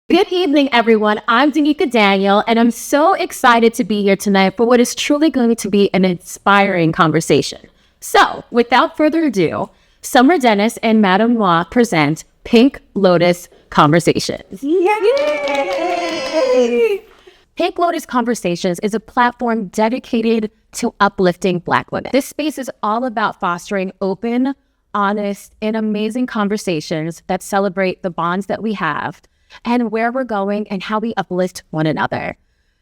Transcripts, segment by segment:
Good evening, everyone. I'm Danica Daniel, and I'm so excited to be here tonight for what is truly going to be an inspiring conversation. So, without further ado, Summer Dennis and MadameNoire present Pink Lotus Conversations. Yay! Pink Lotus Conversations is a platform dedicated to uplifting Black women. This space is all about fostering open, honest, and amazing conversations that celebrate the bonds that we have and where we're going and how we uplift one another.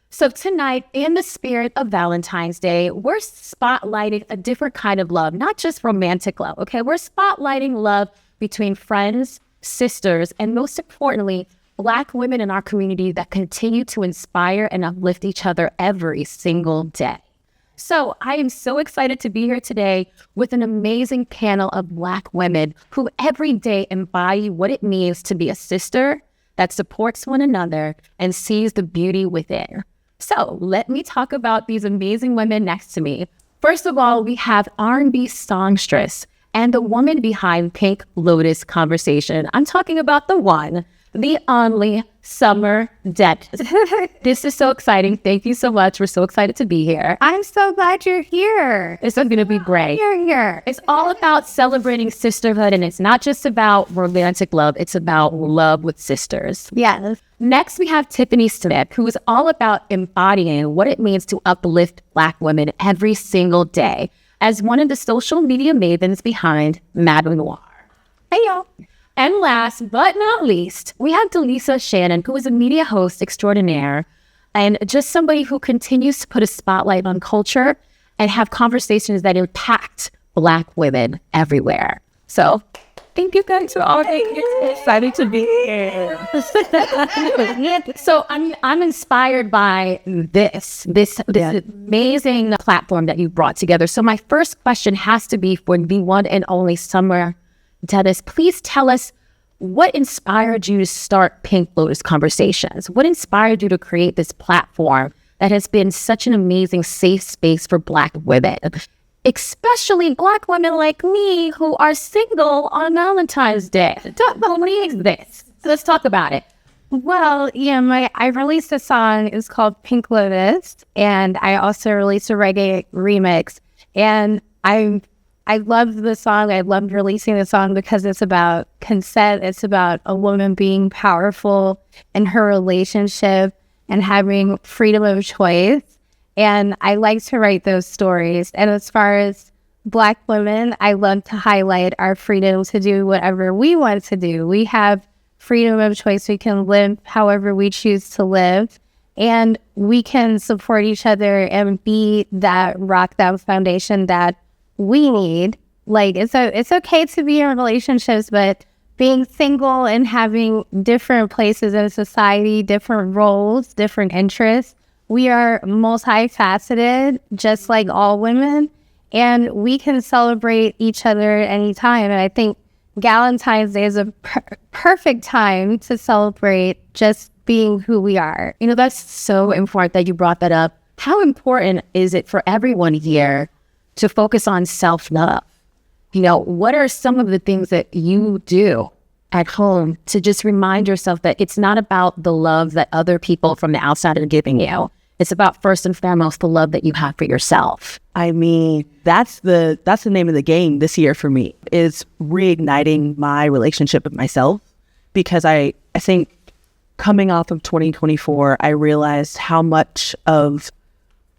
So tonight, in the spirit of Valentine's Day, we're spotlighting a different kind of love, not just romantic love, okay? We're spotlighting love between friends, sisters, and most importantly, Black women in our community that continue to inspire and uplift each other every single day. So I am so excited to be here today with an amazing panel of Black women who every day embody what it means to be a sister that supports one another and sees the beauty within. So let me talk about these amazing women next to me. First of all, we have R&B songstress and the woman behind Pink Lotus Conversation. I'm talking about the one, the only Summer Dennis. This is so exciting. Thank you so much. We're so excited to be here. I'm so glad you're here. It's going to be great. You're here. It's all about celebrating sisterhood, and it's not just about romantic love. It's about love with sisters. Yes. Next, we have Tiffany Smith, who is all about embodying what it means to uplift Black women every single day as one of the social media mavens behind MadameNoire. Hey, y'all. And last but not least, we have Delisa Shannon, who is a media host extraordinaire and just somebody who continues to put a spotlight on culture and have conversations that impact Black women everywhere. So thank you guys for all being here. It's exciting to be here. So I'm inspired by this amazing platform that you brought together. So my first question has to be for the one and only Summer Dennis. Please tell us what inspired you to start Pink Lotus Conversations? What inspired you to create this platform that has been such an amazing safe space for Black women, especially Black women like me who are single on Valentine's Day? What is this? So let's talk about it. Well, yeah, I released a song. It's called Pink Lotus, and I also released a reggae remix. And I loved the song. I loved releasing the song because it's about consent. It's about a woman being powerful in her relationship and having freedom of choice. And I like to write those stories. And as far as Black women, I love to highlight our freedom to do whatever we want to do. We have freedom of choice. We can live however we choose to live. And we can support each other and be that rock, that foundation that we need. Like, it's okay to be in relationships, but being single and having different places in society, different roles, different interests, we are multifaceted, just like all women, and we can celebrate each other anytime. And I think Valentine's Day is a perfect time to celebrate just being who we are. You know, that's so important that you brought that up. How important is it for everyone here to focus on self-love? You know, what are some of the things that you do at home to just remind yourself that it's not about the love that other people from the outside are giving you? It's about first and foremost the love that you have for yourself. I mean, that's the name of the game this year for me, is reigniting my relationship with myself. Because I think coming off of 2024, I realized how much of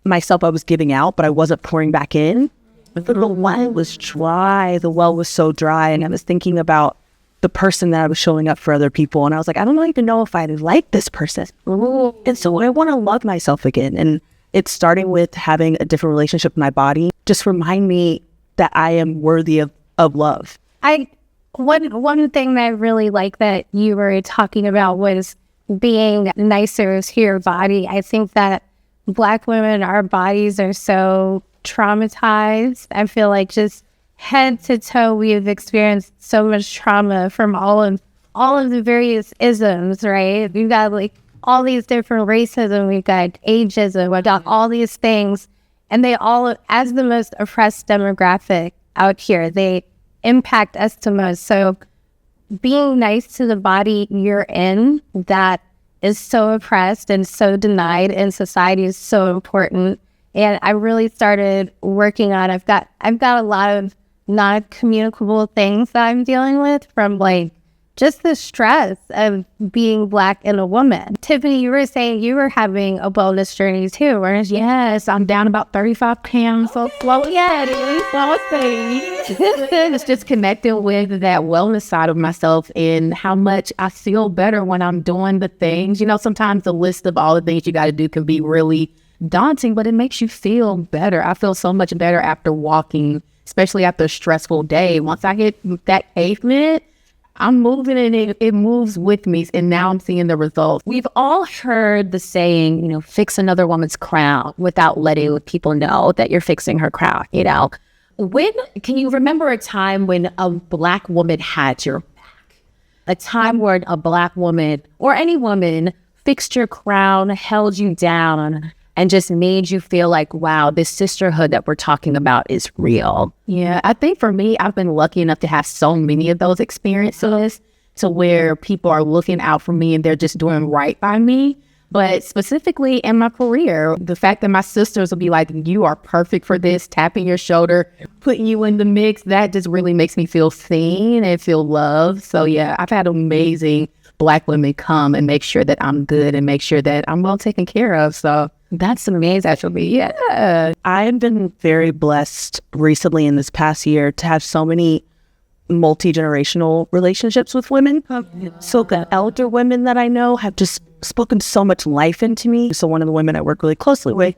myself I was giving out, but I wasn't pouring back in. The well was dry. The well was so dry. And I was thinking about the person that I was showing up for other people. And I was like, I don't even know if I like this person. And so I want to love myself again. And it's starting with having a different relationship with my body. Just remind me that I am worthy of love. One thing that I really like that you were talking about was being nicer to your body. I think that Black women, our bodies are so traumatized. I feel like just head to toe, we have experienced so much trauma from all of the various isms, right? We've got like all these different racism, we've got ageism, we've got all these things, and they all, as the most oppressed demographic out here, they impact us the most. So being nice to the body you're in, that is so oppressed and so denied in society is so important. And I really started working on, I've got a lot of non-communicable things that I'm dealing with, from like just the stress of being Black and a woman. Tiffany, you were saying you were having a wellness journey too, weren't you? Yes, I'm down about 35 pounds. So slow. Yeah, it is. It's just connecting with that wellness side of myself and how much I feel better when I'm doing the things. You know, sometimes the list of all the things you got to do can be really daunting, but it makes you feel better. I feel so much better after walking, especially after a stressful day. Once I hit that pavement, I'm moving and it moves with me. And now I'm seeing the results. We've all heard the saying, you know, fix another woman's crown without letting people know that you're fixing her crown, you know. Can you remember a time when a Black woman had your back? A time where a Black woman or any woman fixed your crown, held you down, and just made you feel like, wow, this sisterhood that we're talking about is real. Yeah, I think for me, I've been lucky enough to have so many of those experiences to where people are looking out for me and they're just doing right by me. But specifically in my career, the fact that my sisters will be like, you are perfect for this, tapping your shoulder, putting you in the mix, that just really makes me feel seen and feel loved. So yeah, I've had amazing Black women come and make sure that I'm good and make sure that I'm well taken care of. So that's amazing for me. Yeah. I've been very blessed recently in this past year to have so many multi-generational relationships with women. So the elder women that I know have just spoken so much life into me. So one of the women I work really closely with,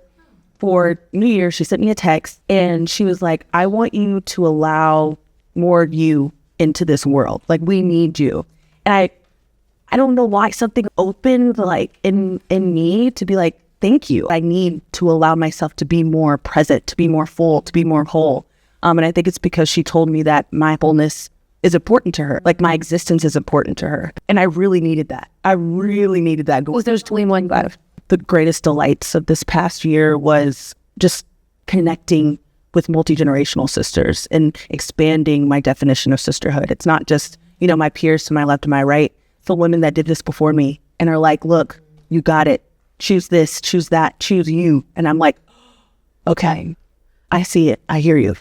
for New Year's, she sent me a text and she was like, I want you to allow more of you into this world. Like, we need you. And I don't know why something opened like in me to be like, thank you. I need to allow myself to be more present, to be more full, to be more whole. And I think it's because she told me that my wholeness is important to her. Like, my existence is important to her. And I really needed that. I really needed that. Was there's 21 left? The greatest delights of this past year was just connecting with multi-generational sisters and expanding my definition of sisterhood. It's not just, you know, my peers to my left and my right. It's the women that did this before me and are like, look, you got it. Choose this, choose that, choose you. And I'm like, okay, I see it. I hear you.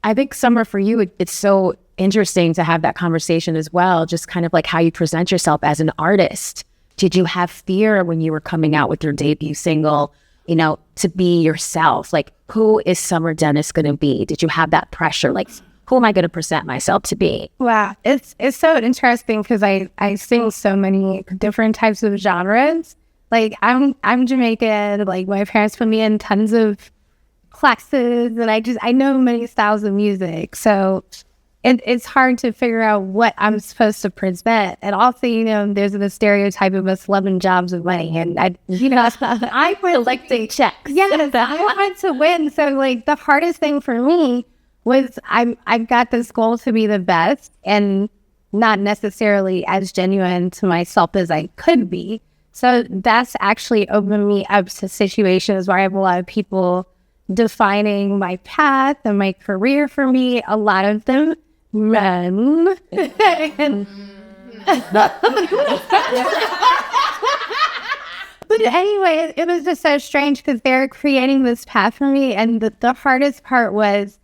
I think, Summer, for you, it's so interesting to have that conversation as well. Just kind of like how you present yourself as an artist. Did you have fear when you were coming out with your debut single, you know, to be yourself? Like, who is Summer Dennis going to be? Did you have that pressure? Like, who am I going to present myself to be? Wow. It's so interesting because I sing so many different types of genres. Like, I'm Jamaican. Like, my parents put me in tons of classes, and I know many styles of music. So it's hard to figure out what I'm supposed to present. And also, you know, there's the stereotype of us loving jobs and money. And I collecting checks. Yes, I want to win. So like, the hardest thing for me was I've got this goal to be the best and not necessarily as genuine to myself as I could be. So that's actually opened me up to situations where I have a lot of people defining my path and my career for me. A lot of them men. But anyway, it was just so strange because they're creating this path for me. And the hardest part was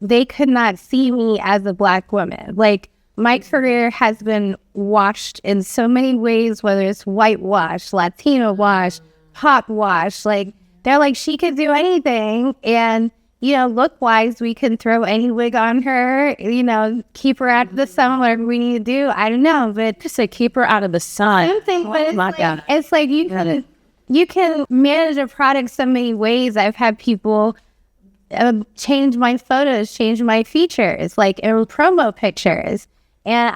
they could not see me as a Black woman. Like, my career has been washed in so many ways, whether it's whitewash, Latino wash, pop wash. Like, they're like, she could do anything. And, you know, look-wise, we can throw any wig on her, you know, keep her out of the sun, whatever we need to do. I don't know, but just to keep her out of the sun. Something, but it's like you can manage a product so many ways. I've had people change my photos, change my features, like in promo pictures. And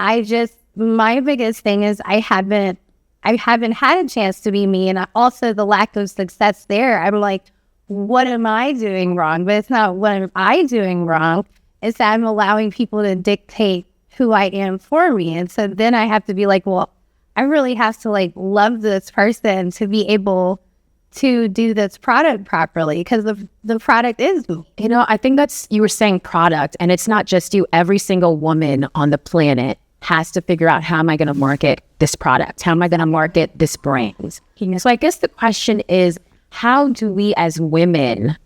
my biggest thing is I haven't had a chance to be me. And also the lack of success there. I'm like, what am I doing wrong? But it's not what am I doing wrong. It's that I'm allowing people to dictate who I am for me. And so then I have to be like, well, I really have to like love this person to be able to do this product properly, because the product is, you know, I think you were saying product, and it's not just you. Every single woman on the planet has to figure out, how am I going to market this product? How am I going to market this brand? So I guess the question is, how do we as women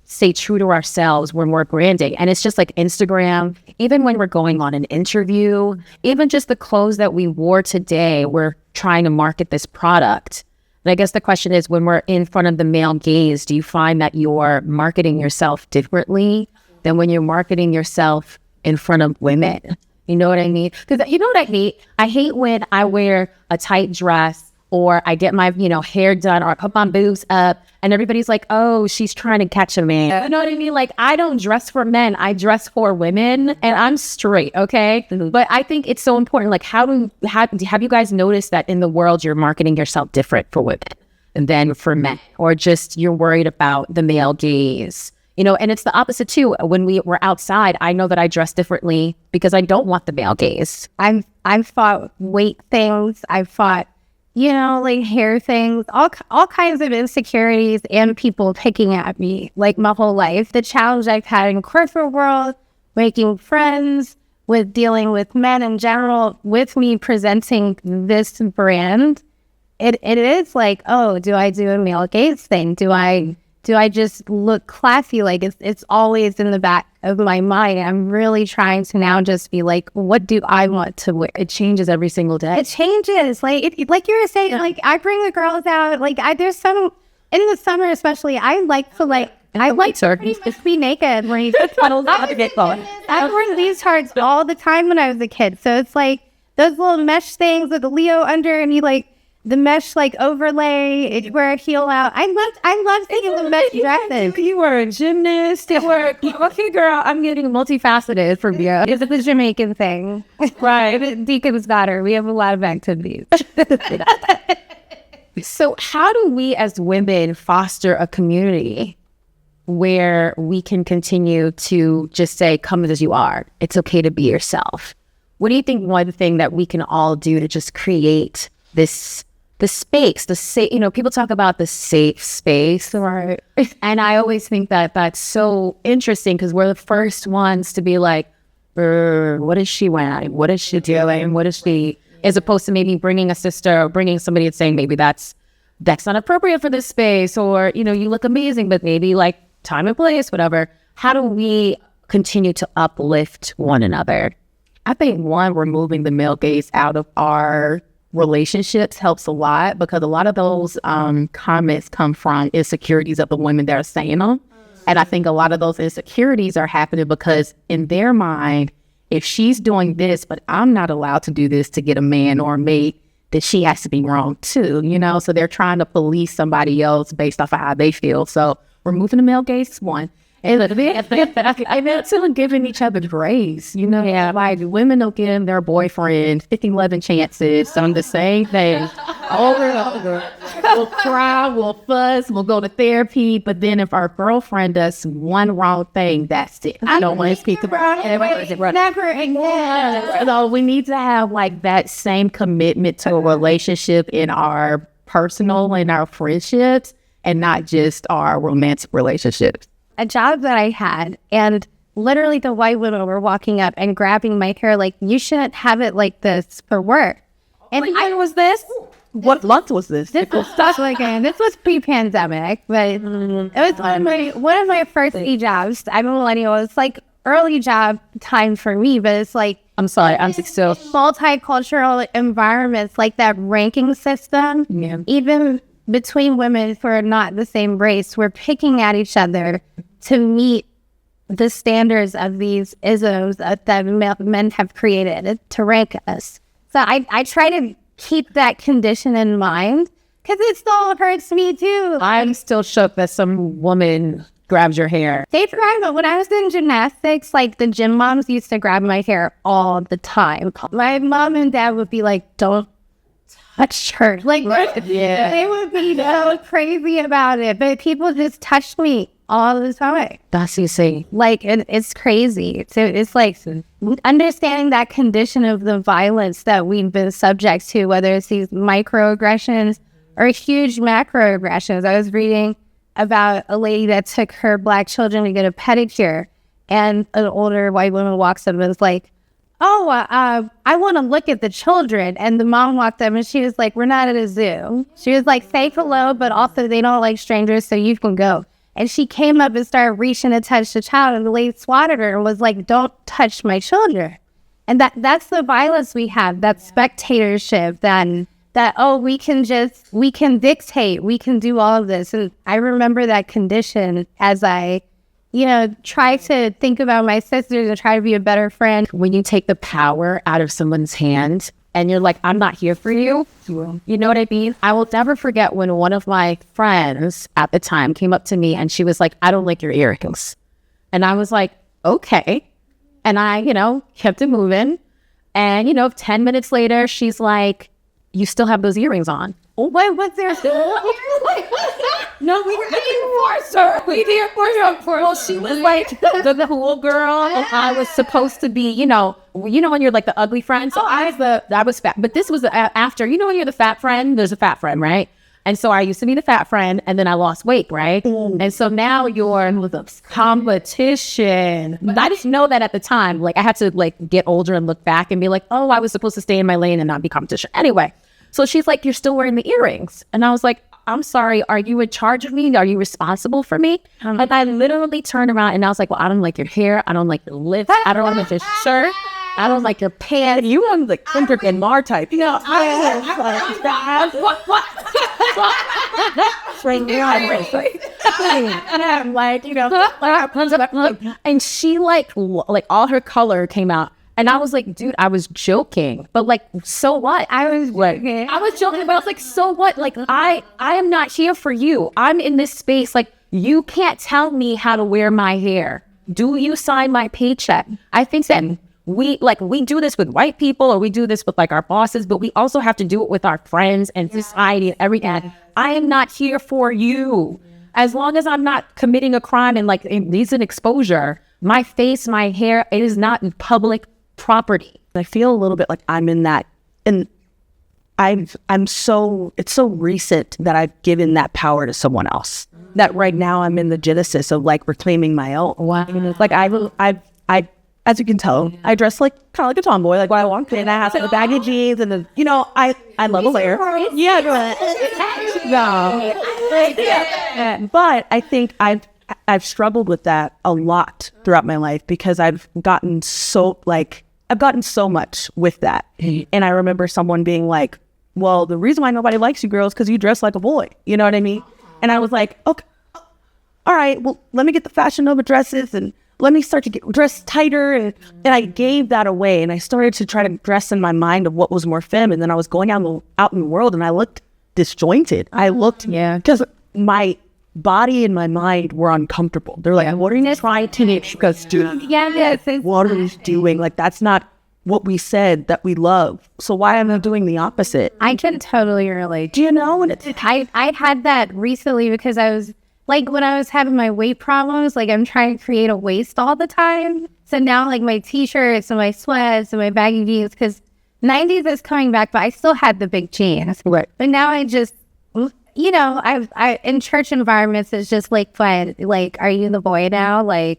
stay true to ourselves when we're branding? And it's just like Instagram, even when we're going on an interview, even just the clothes that we wore today, we're trying to market this product. And I guess the question is, when we're in front of the male gaze, do you find that you're marketing yourself differently than when you're marketing yourself in front of women? You know what I mean? Because you know what I hate? I hate when I wear a tight dress, or I get my, hair done, or I put my boobs up, and everybody's like, oh, she's trying to catch a man. You know what I mean? Like, I don't dress for men. I dress for women, and I'm straight, okay? But I think it's so important. Like, have you guys noticed that in the world you're marketing yourself different for women than for men? Or just you're worried about the male gaze? And it's the opposite too. When we're outside, I know that I dress differently because I don't want the male gaze. I've fought weight things. I've fought, like hair things, all kinds of insecurities and people picking at me like my whole life. The challenge I've had in corporate world, making friends, with dealing with men in general, with me presenting this brand, it is like, oh, do I do a male gaze thing? Do I just look classy? Like it's always in the back of my mind. I'm really trying to now just be like, what do I want to wear? It changes every single day. It changes. Like you were saying, like I bring the girls out. Like there's some in the summer, especially. I like to pretty much be naked. When you I wore leotards all the time when I was a kid. So it's like those little mesh things with the Leo under, and you like the mesh like overlay, wear a heel out. I love seeing the mesh dresses. You were a gymnast. Okay, girl, I'm getting multifaceted from you. It's a Jamaican thing. Right. Deacon's daughter. We have a lot of activities. So how do we as women foster a community where we can continue to just say, come as you are? It's okay to be yourself. What do you think one thing that we can all do to just create the space, people talk about the safe space, right? And I always think that that's so interesting because we're the first ones to be like, what is she wearing? What is she doing? What is she, as opposed to maybe bringing a sister or bringing somebody and saying, maybe that's not appropriate for this space, or, you look amazing, but maybe like time and place, whatever. How do we continue to uplift one another? I think removing the male gaze out of our relationships helps a lot, because a lot of those comments come from insecurities of the women that are saying them. And I think a lot of those insecurities are happening because in their mind, if she's doing this, but I'm not allowed to do this to get a man or a mate, then she has to be wrong too, So they're trying to police somebody else based off of how they feel. So removing the male gaze is one. And it's still giving each other grace, Yeah. Like women will give their boyfriend 11 chances on the same thing over and over. We'll cry, we'll fuss, we'll go to therapy, but then if our girlfriend does one wrong thing, that's it. I don't want to speak about it. Never again. So we need to have like that same commitment to a relationship in our personal and our friendships, and not just our romantic relationships. A job that I had, and literally the white women were walking up and grabbing my hair like, you shouldn't have it like this for work. And I was this. What month was this? This was pre-pandemic, but it was one of my first jobs. I'm a millennial. It's like early job time for me, but it's like, I'm sorry, I'm still multicultural environments, like that ranking system. Yeah. Even between women who are not the same race, we're picking at each other to meet the standards of these isms that men have created to rank us. So I try to keep that condition in mind, because it still hurts me too. I'm still shook that some woman grabs your hair. They grab it. When I was in gymnastics, like the gym moms used to grab my hair all the time. My mom and dad would be like, don't touch her. Like, yeah. They would be so crazy about it, but people just touched me all the time. That's insane. Like, it's crazy. So it's like understanding that condition of the violence that we've been subject to, whether it's these microaggressions or huge macroaggressions. I was reading about a lady that took her Black children to get a pedicure, and an older white woman walks up and is like, I want to look at the children. And the mom walked up and she was like, we're not at a zoo. She was like, say hello, but also they don't like strangers, so you can go. And she came up and started reaching to touch the child, and the lady swatted her and was like, don't touch my children. And that's the violence we have, that spectatorship, we can dictate, we can do all of this. And I remember that condition as I, try to think about my sisters and try to be a better friend. When you take the power out of someone's hand and you're like, I'm not here for you. You know what I mean? I will never forget when one of my friends at the time came up to me and she was like, I don't like your earrings. And I was like, okay. And I, kept it moving. And, 10 minutes later, she's like, you still have those earrings on. Oh, what's there? No, we were reinforced her. We reinforced her. Well, she was like the cool girl, and I was supposed to be, when you're like the ugly friend. So I was fat, but this was after. When you're the fat friend, there's a fat friend, right? And so I used to be the fat friend, and then I lost weight, right? And so now you're with a competition. I didn't know that at the time. Like I had to get older and look back and be like, oh, I was supposed to stay in my lane and not be competition. Anyway, so she's like, you're still wearing the earrings. And I was like, I'm sorry, are you in charge of me? Are you responsible for me? And I literally turned around and I was like, well, I don't like your hair. I don't like your lips. I don't like your shirt. I don't like your pants. You want the Kendrick Lamar type. And she like all her color came out. And I was like, dude, I was joking. But so what? I was joking, but I was like, so what? I am not here for you. I'm in this space. You can't tell me how to wear my hair. Do you sign my paycheck? I think that we do this with white people, or we do this with our bosses, but we also have to do it with our friends and society and everything. I am not here for you. As long as I'm not committing a crime and indecent exposure, my face, my hair, it is not public property. I feel a little bit like I'm in that, and it's so recent that I've given that power to someone else. That right now I'm in the genesis of reclaiming my own. Wow. I as you can tell, I dress kind of like a tomboy, what I want, and I have the baggy jeans, and then I love a layer. Yeah. But I think I've struggled with that a lot throughout my life because I've gotten so much with that. And I remember someone being like, well, the reason why nobody likes you girls because you dress like a boy. You know what I mean? And I was like, okay, all right, well, let me get the Fashion Nova dresses and let me start to get dressed tighter. And I gave that away. And I started to try to dress in my mind of what was more femme. And then I was going out in the world and I looked disjointed. Because my body and my mind were uncomfortable. They're like, what are you trying to do? Because what are you doing? That's not what we said that we love. So why am I doing the opposite? I can totally relate. Do you know? I had that recently because I was when I was having my weight problems, I'm trying to create a waist all the time. So now my t-shirts and my sweats and my baggy jeans, because 90s is coming back, but I still had the big jeans. Right. But now I just, I in church environments, it's just fun. Are you the boy now? Or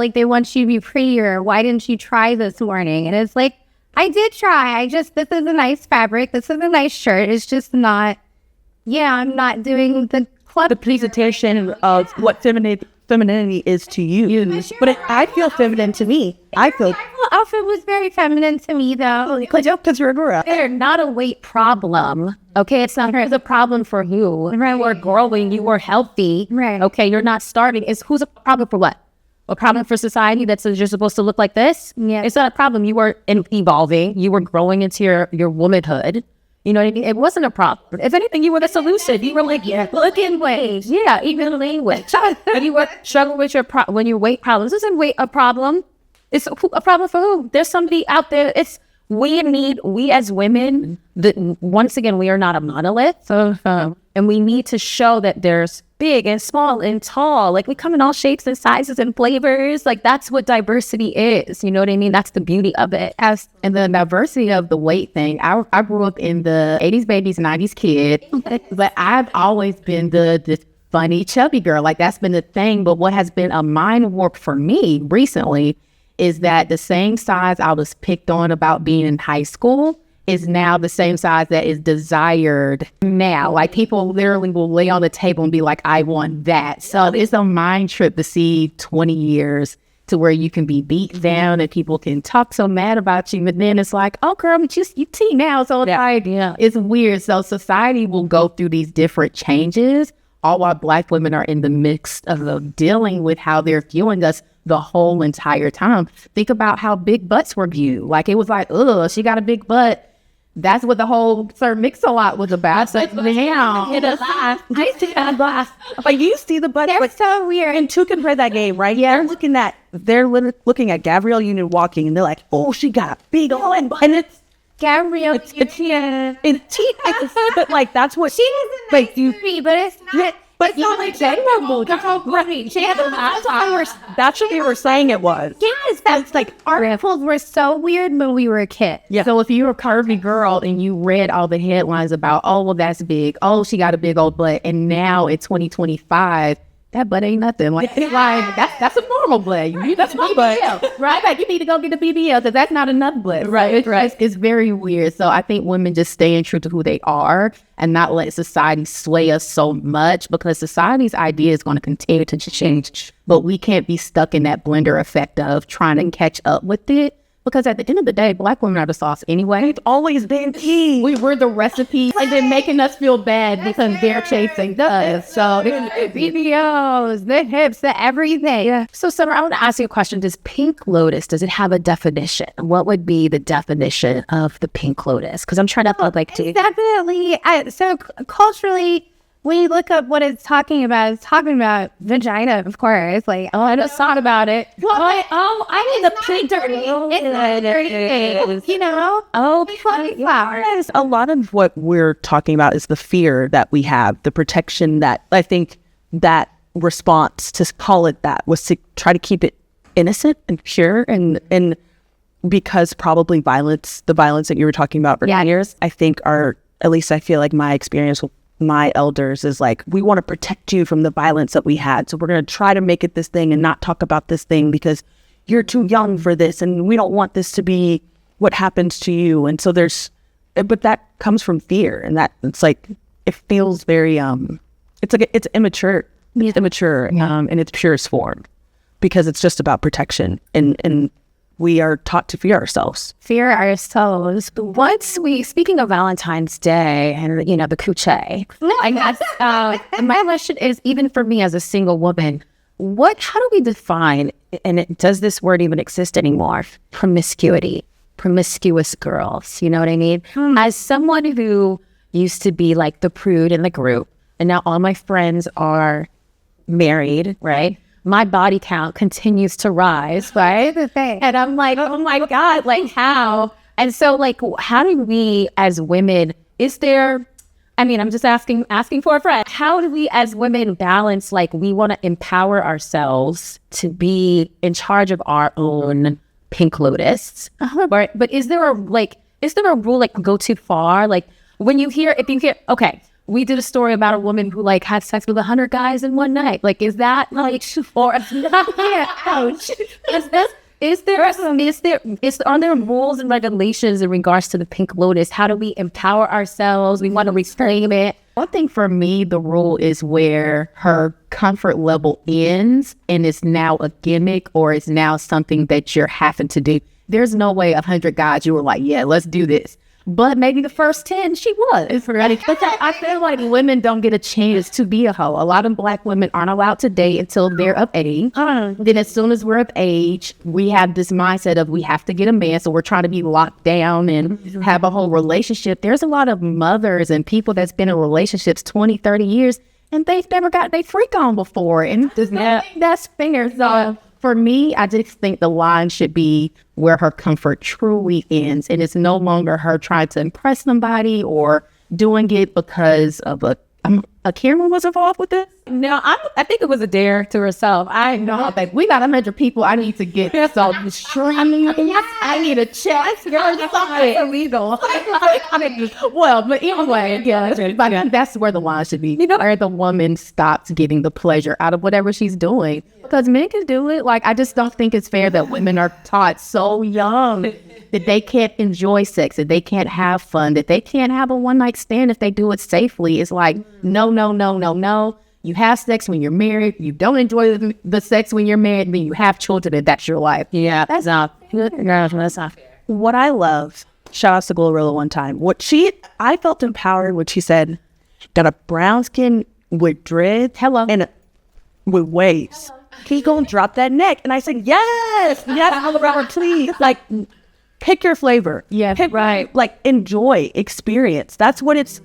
they want you to be prettier. Why didn't you try this morning? And it's I did try. this is a nice fabric. This is a nice shirt. It's just not, I'm not doing the presentation of what femininity is to you. But I feel feminine to me. My outfit was very feminine to me, though. Because you're a girl. They're not a weight problem. Okay, it's not a problem for you. Right. You are growing. You are healthy. Right. Okay, you're not starving. Who's a problem for what? A problem for society that says you're supposed to look like this? Yeah. It's not a problem. You were evolving. You were growing into your womanhood. You know what I mean? It wasn't a problem. If anything, you were the solution. You were look in ways. Yeah, even language. And you were struggling with your weight problems. This isn't weight a problem. It's a problem for who? There's somebody out there. We as women, once again, we are not a monolith. And we need to show that there's big and small and tall. We come in all shapes and sizes and flavors. That's what diversity is. You know what I mean? That's the beauty of it. And the diversity of the weight thing. I grew up in the 80s babies, 90s kid. But I've always been the funny, chubby girl. That's been the thing. But what has been a mind warp for me recently is that the same size I was picked on about being in high school is now the same size that is desired now. Like, people literally will lay on the table and be like, I want that. So it's a mind trip to see 20 years to where you can be beat down and people can talk so mad about you. But then it's like, oh, girl, but you tea now. So it's like, it's weird. So society will go through these different changes, all while Black women are in the midst of dealing with how they're viewing us the whole entire time. Think about how big butts were viewed. Like, it was like, ugh, she got a big butt. That's what the whole Sir Mix-a-Lot was about. So now, I see that glass. But you see the butt. They're so weird. And two can play that game, right? Yeah. They're looking at Gabrielle Union walking, and they're like, "Oh, she got a big old butt." And it's Gabrielle. but like that's what She is like you. but it's not. But It's not like memorable. She has a lot of hours. That's what they were saying it was. Yes, that's like our ripples were so weird when we were a kid. Yeah. so if you're a curvy girl and you read all the headlines about, oh, well, that's big. Oh, she got a big old butt. And now in 2025, that butt ain't nothing. Like, it's like that's a normal butt. That's my butt. Right? Like, you need to go get a BBL because that's not enough butt. Right. It's very weird. So I think women just staying true to who they are and not let society sway us so much, because society's idea is going to continue to change. But we can't be stuck in that blender effect of trying to catch up with it. Because at the end of the day, Black women are the sauce anyway. It's always been key. We're the recipe, and then making us feel bad because they're chasing us. So videos, the hips, the everything. Yeah. So, Summer, I want to ask you a question. Does Pink Lotus, does it have a definition? What would be the definition of the Pink Lotus? Because I'm trying to Definitely. So culturally, when you look up what it's talking about vagina, of course. Like, oh, I just thought about it. Well, I need the pink dirty. You know? Oh, flowers. A lot of what we're talking about is the fear that we have, the protection that I think that response to call it that was to try to keep it innocent and pure and because probably the violence that you were talking about for years, I think at least I feel like my experience with my elders is like, we want to protect you from the violence that we had. So we're going to try to make it this thing and not talk about this thing because you're too young for this. And we don't want this to be what happens to you. And so but that comes from fear. And that it's like, it feels very, it's immature. It's immature in its purest form because it's just about protection. And we are taught to fear ourselves. Fear ourselves. Speaking of Valentine's Day and, the coochie, I guess, my question is, even for me as a single woman, how do we define, and does this word even exist anymore? Promiscuity, promiscuous girls, you know what I mean? As someone who used to be like the prude in the group, and now all my friends are married, right? My body count continues to rise, right? And I'm like, oh my God, like how? And so like, how do we as women, I'm just asking for a friend. How do we as women balance, like we want to empower ourselves to be in charge of our own Pink Lotus? Right? But is there a rule like go too far? Like if you hear, okay, we did a story about a woman who like had sex with 100 guys in one night. Like, is that like, or ouch? Are there rules and regulations in regards to the Pink Lotus? How do we empower ourselves? We want to reclaim it. One thing for me, the rule is where her comfort level ends and it's now a gimmick or it's now something that you're having to do. There's no way 100 guys you were like, yeah, let's do this. But maybe the first 10, she was. Right? But I feel like women don't get a chance to be a hoe. A lot of Black women aren't allowed to date until they're of age. Then as soon as we're of age, we have this mindset of we have to get a man. So we're trying to be locked down and have a whole relationship. There's a lot of mothers and people that's been in relationships 20, 30 years, and they've never got their freak on before. And that's fair. So for me, I just think the line should be where her comfort truly ends. And it's no longer her trying to impress somebody or doing it because of a camera was involved with this? No, I think it was a dare to herself. I know. Like, we got 100 people. I need to get so I need a check. It's illegal. Well, but anyway, yeah, but that's where the line should be. You know, where the woman stops getting the pleasure out of whatever she's doing. Because men can do it. Like, I just don't think it's fair that women are taught so young that they can't enjoy sex, that they can't have fun, that they can't have a one-night stand if they do it safely. It's like, no, no, no, no, no. You have sex when you're married. You don't enjoy the sex when you're married. Then you have children, and that's your life. Yeah, that's not good. No, that's not fair. What I love, shout out to Glorilla one time. I felt empowered when she said, got a brown skin with dreads, and with waves. Can you go and drop that neck? And I said, yes, Robert, please. Like, pick your flavor. Yeah, right. Like, enjoy, experience. That's what it's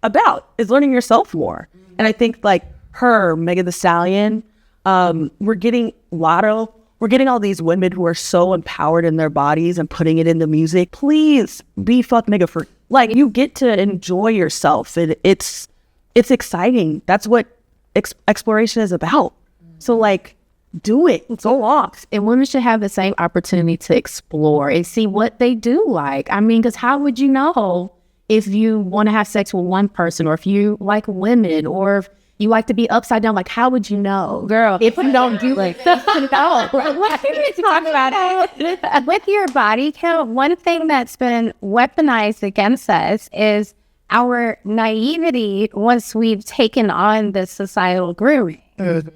about, is learning yourself more. And I think, like, her, Megan Thee Stallion, we're getting all these women who are so empowered in their bodies and putting it into music. Please be fuck nigga free. Like, you get to enjoy yourself. It's exciting. That's what exploration is about. So, like, do it. Go off. And women should have the same opportunity to explore and see what they do like. I mean, because how would you know if you want to have sex with one person, or if you like women, or if you like to be upside down? Like, how would you know? Girl, if you don't do it. No. What can we talk about it? With your body count, one thing that's been weaponized against us is our naivety once we've taken on the societal grooming.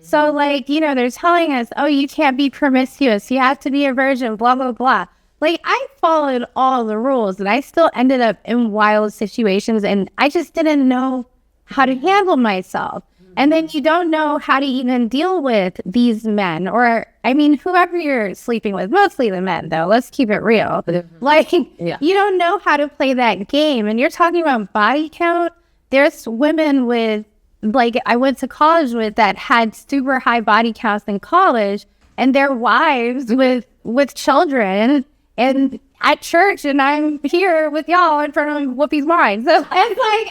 So, like, you know, they're telling us, oh, you can't be promiscuous. You have to be a virgin, blah, blah, blah. Like, I followed all the rules, and I still ended up in wild situations, and I just didn't know how to handle myself. And then you don't know how to even deal with these men, or, I mean, whoever you're sleeping with, mostly the men, though. Let's keep it real. Like, you don't know how to play that game. And you're talking about body count. There's women with, like, I went to college with that had super high body counts in college, and their wives with children, and at church, and I'm here with y'all in front of Whoopi's mind. So it's like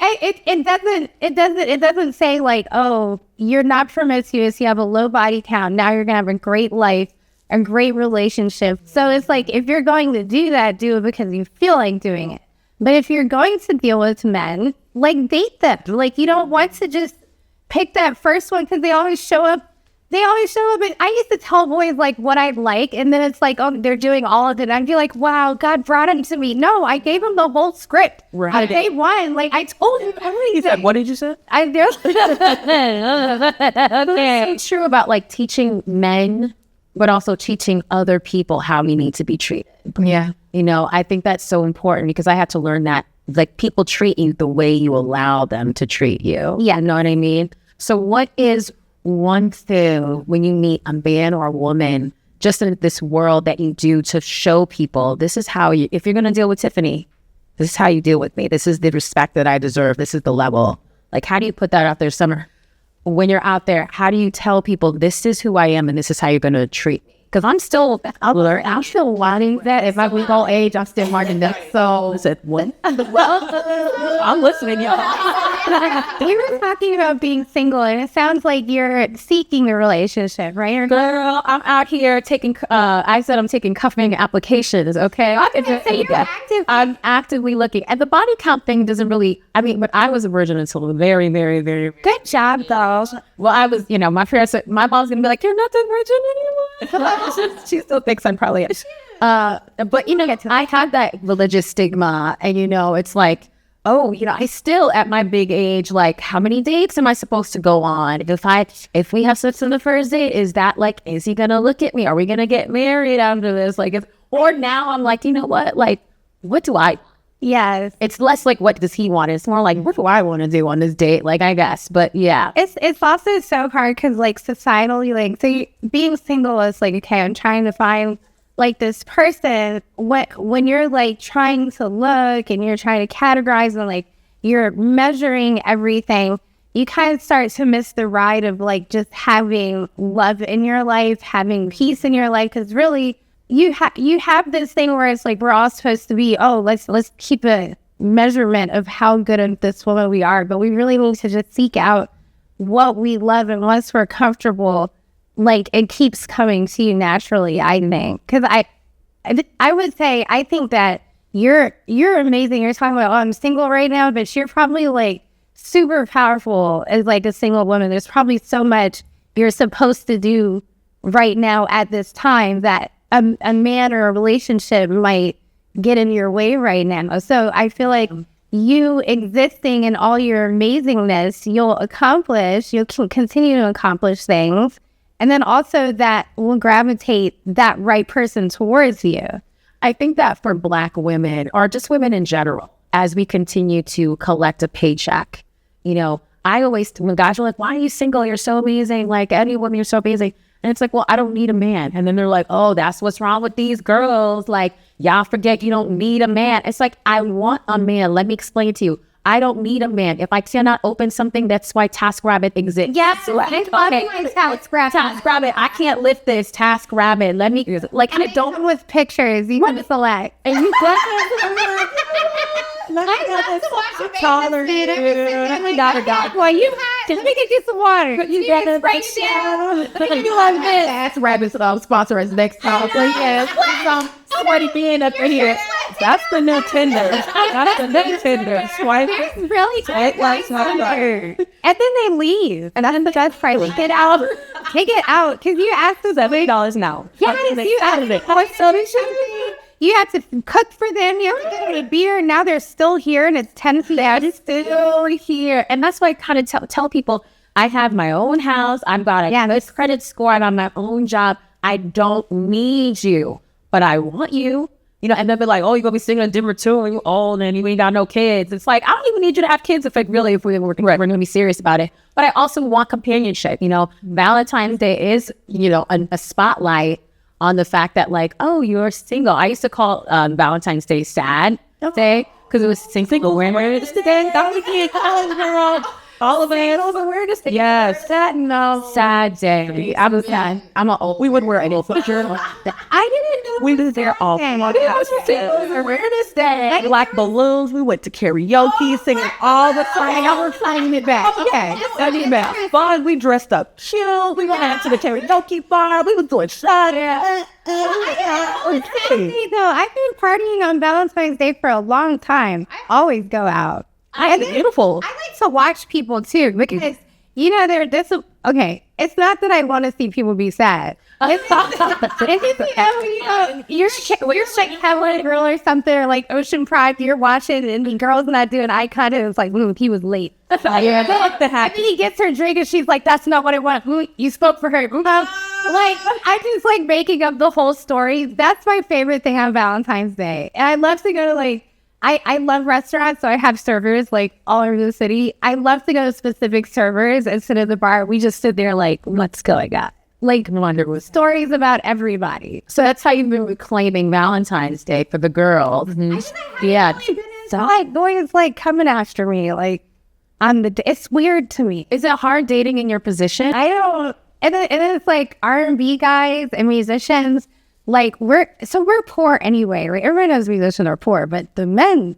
it doesn't say like, oh, you're not promiscuous, you have a low body count, now you're gonna have a great life, a great relationship. So it's like, if you're going to do that, do it because you feel like doing it. But if you're going to deal with men, like, date them. Like, you don't want to just pick that first one because they always show up. And I used to tell boys, like, what I'd like, and then it's like, oh, they're doing all of it. I'd be like, wow, God brought him to me. No, I gave him the whole script. Right. Day one, like, I told him everything. He said, what did you say? It's true about, like, teaching men, but also teaching other people how we need to be treated. Yeah. You know, I think that's so important, because I had to learn that, like, people treat you the way you allow them to treat you. Yeah, know what I mean? So what is one thing when you meet a man or a woman, just in this world, that you do to show people, this is how you, if you're going to deal with Tiffany, this is how you deal with me. This is the respect that I deserve. This is the level. Like, how do you put that out there? When you're out there, how do you tell people, this is who I am and this is how you're going to treat me? Because I'm still learning that. If I was all age, I'm still learning that. So, Is it what? well, I'm listening, y'all. We were talking about being single, and it sounds like you're seeking a relationship, right? Girl, I'm out here taking, I said I'm taking cuffing applications, okay? I can just say that. I'm actively looking. And the body count thing doesn't really, I mean, but I was a virgin until very, very, very. Good job, though. Well, I was, you know, my parents, my mom's gonna be like, you're not the virgin anymore. She still thinks I'm probably but, you know, I had that religious stigma, and, you know, it's like, oh, you know, I still, at my big age, like, how many dates am I supposed to go on? If we have sex on the first date, is that, like, is he gonna look at me? Are we gonna get married after this? Like, or now I'm like, you know what? Like, what do I? Yes. It's less like, what does he want? It's more like, what do I want to do on this date? Like, I guess, but yeah. It's also so hard because, like, societally, like, so being single is like, okay, I'm trying to find, like, this person. When you're, like, trying to look and you're trying to categorize and, like, you're measuring everything, you kind of start to miss the ride of, like, just having love in your life, having peace in your life, because really, you have this thing where it's like, we're all supposed to be, oh, let's keep a measurement of how good of this woman we are, but we really need to just seek out what we love, and once we're comfortable, like, it keeps coming to you naturally, I think. Because I would say, I think that you're amazing. You're talking about, oh, I'm single right now, but you're probably like super powerful as like a single woman. There's probably so much you're supposed to do right now at this time that a man or a relationship might get in your way right now. So I feel like you existing in all your amazingness, you'll continue to accomplish things. And then also that will gravitate that right person towards you. I think that for Black women, or just women in general, as we continue to collect a paycheck, you know, I always, when guys are like, why are you single? You're so amazing. Like, any woman, you're so amazing. And it's like, well, I don't need a man. And then they're like, oh, that's what's wrong with these girls. Like, y'all forget you don't need a man. It's like, I want a man. Let me explain it to you. I don't need a man. If I cannot open something, that's why TaskRabbit exists. Yes, So TaskRabbit. I can't lift this. TaskRabbit. Let me, like, I don't. With pictures, you can select. And you got Well, you had. Let me get you some water. You got to break down. TaskRabbit sponsor us next time. So yes, sweaty being up in here. That's the new Tinder. That's the new Tinder. Swipe. Really It like and then they leave. And that's the best part. Take it out. Take it out. Because you asked us $70 now. Yes, you asked it. You have to cook for them. You have to get them a beer. Now they're still here, and it's 10 p.m. They're still here. And that's why I kind of tell people, I have my own house. I've got a good credit score. I'm on my own job. I don't need you, but I want you. You know, and they'll be like, oh, you're going to be singing a dimmer too, and you're old, and you ain't got no kids. It's like, I don't even need you to have kids if we're going to be serious about it. But I also want companionship. You know, Valentine's Day is, you know, a spotlight on the fact that, like, oh, you're single. I used to call Valentine's Day sad day, because it was single awareness day. All of it. Awareness day. Yes. Sad day. I'm an old. We would wear any picture. I didn't know. We was there all Awareness day. Black balloons. We went to karaoke, singing all the time. Now we're playing it back. Okay. That'd be bad. Fun. We dressed up chill. We went out to the karaoke bar. We was doing shots. I've been partying on Valentine's Day for a long time. I always go out. Beautiful. I like to watch people too, because you know it's not that I want to see people be sad. It's you're like having a girl or something, or like Ocean Pride, you're watching and the girl's not doing eye contact. It's like, he was late. And then he gets her drink and she's like, that's not what I want. You spoke for her. Like, I just like making up the whole story. That's my favorite thing on Valentine's Day. And I love to go to like, I love restaurants, so I have servers like all over the city. I love to go to specific servers and sit at the bar. We just sit there like, what's going on? Like, wonder with stories about everybody. So that's how you've been reclaiming Valentine's Day for the girls. Mm-hmm. Yeah. So like, boys like coming after me, like on the. It's weird to me. Is it hard dating in your position? I don't. And then it's like R&B guys and musicians. Like we're poor anyway, right? Everyone knows musicians are poor, but the men,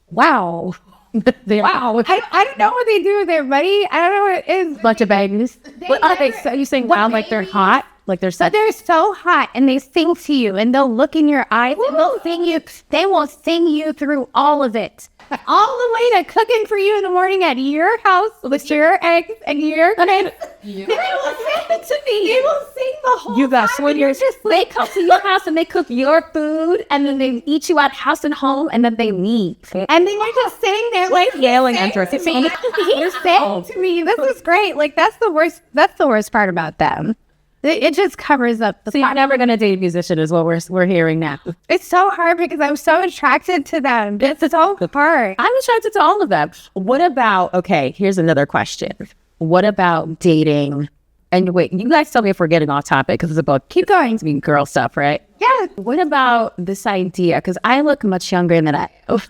wow. Wow. I don't know what they do with their money. I don't know what it is. Bunch of babies. What are they? So you saying wow, like they're hot? Like they're so hot, and they sing to you, and they'll look in your eyes, and they'll sing you. They will sing you through all of it. All the way to cooking for you in the morning at your house with your eggs and your. They will sing it to me. They will sing the whole. You got swingers. They come to your house and they cook your food, and then they eat you out house and home, and then they leave. And then you're just sitting there like yelling at us. You're saying to me, "This is great." Like that's the worst. That's the worst part about them. It just covers up the. So you're never gonna date a musician, is what we're hearing now. It's so hard because I'm so attracted to them. It's so hard. I'm attracted to all of them. What about? Okay, here's another question. What about dating? And wait, you guys tell me if we're getting off topic because it's about keep going. I mean, girl stuff, right? Yeah. What about this idea? Because I look much younger than I am.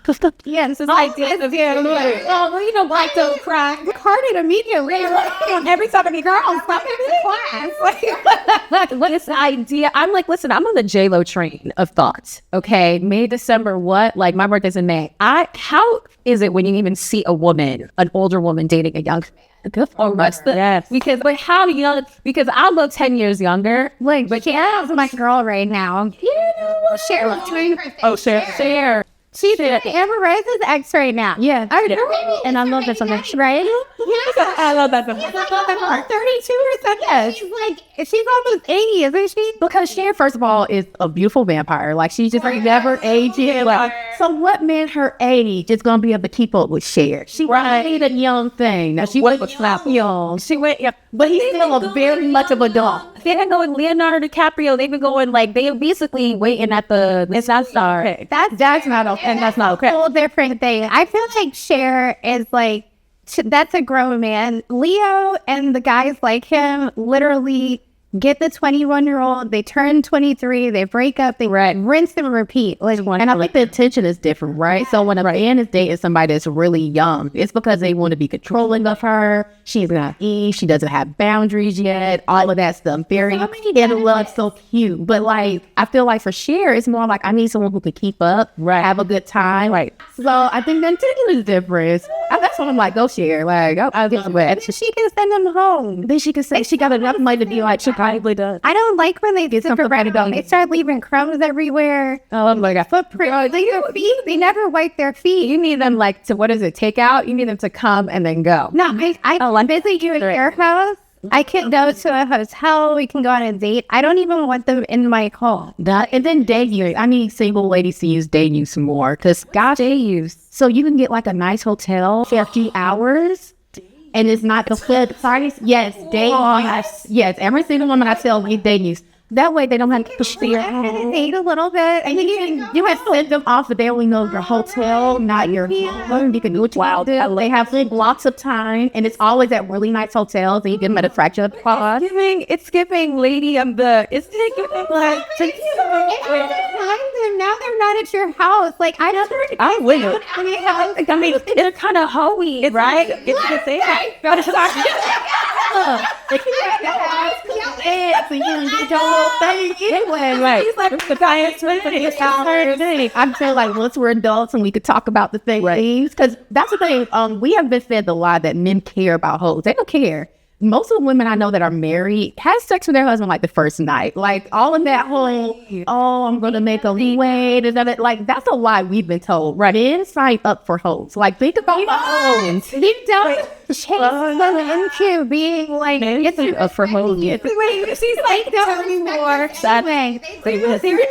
Yeah, this is idea. Oh, you know, like don't cry. Recorded immediately. Every time a girl stop in class. What is the idea? I'm like, listen, I'm on the J-Lo train of thoughts. Okay, May, December, what? Like my birthday's in May. How is it when you even see a woman, an older woman dating a young man? Good for us. Yes. Because, but how young? Because I look 10 years younger. Like, but Cher's my girl right now. Yeah, Cher. Oh, Cher. She's Amber Rose's ex right now. Yeah. And I love this on this, right? I love that. 32 or something. She's almost 80, isn't she? Because Cher, first of all, is a beautiful vampire. Like, she's just never aging. Like, so what man her age is going to be able to keep up with Cher? She ain't a young thing. Now, she was young. She went, yeah. But he's still a very much of a dog. They didn't go with Leonardo DiCaprio. They've been going like, they basically waiting at the South Star. Okay. That's not okay. And that's not okay. A whole different thing. I feel like Cher is like, that's a grown man. Leo and the guys like him literally get the 21-year-old, they turn 23, they break up, they rinse and repeat. Like, And I think the attention is different, right? So when a man is dating somebody that's really young, it's because they want to be controlling of her. She's naive. She doesn't have boundaries yet. All of that stuff. Very in love, so cute. But like, I feel like for Cher, it's more like I need someone who can keep up, have a good time. Right. So I think the attention is different. And that's when I'm like, go Cher. Like, I'll get with it. she can send him home. Then she can say she got enough money to be like, she probably does. I don't like when they get super random. They start leaving crumbs everywhere. Oh my God. Footprints. They never wipe their feet. You need them like to, what is it, take out? You need them to come and then go. No, I'm busy doing your house. I can go to a hotel. We can go on a date. I don't even want them in my home. And then day use. I need single ladies to use day use more. Because gosh, day use. So you can get like a nice hotel for a few hours. And it's not the flip size. Yes, day use. Yes, every single woman I tell me day use. That way they don't have to push their date a little bit. And you have to send them off, but they only know your hotel, not your home. You can do what you want to do. They have lots of time, and it's always at really nice hotels. And you get them at a fraction of the cost. It's giving lady of the, it's taking like, now they're not at your house. Like, I will. I mean, it's kind of hoey, right? It's the thing. I'm saying, like, once we're adults and we could talk about the things, because that's the thing. We have been fed the lie that men care about hoes. They don't care. Most of the women I know that are married have sex with their husband like the first night. Like all of that whole, I'm going to make a wait. Like that's a lie we've been told. Right? Men sign up for hoes. Like think about the hoes. You don't chase them into being like, it's up for hoes. She's like, tell me more. I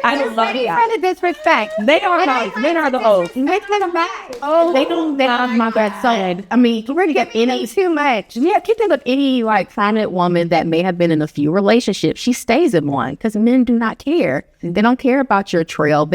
don't love it. Kind of disrespect. They are hoes. Men are the hoes. Make them back. They don't have my bad side. I mean, we're getting any too much. Yeah, can't think of any like prominent woman that may have been in a few relationships. She stays in one because men do not care. They don't care about your trail.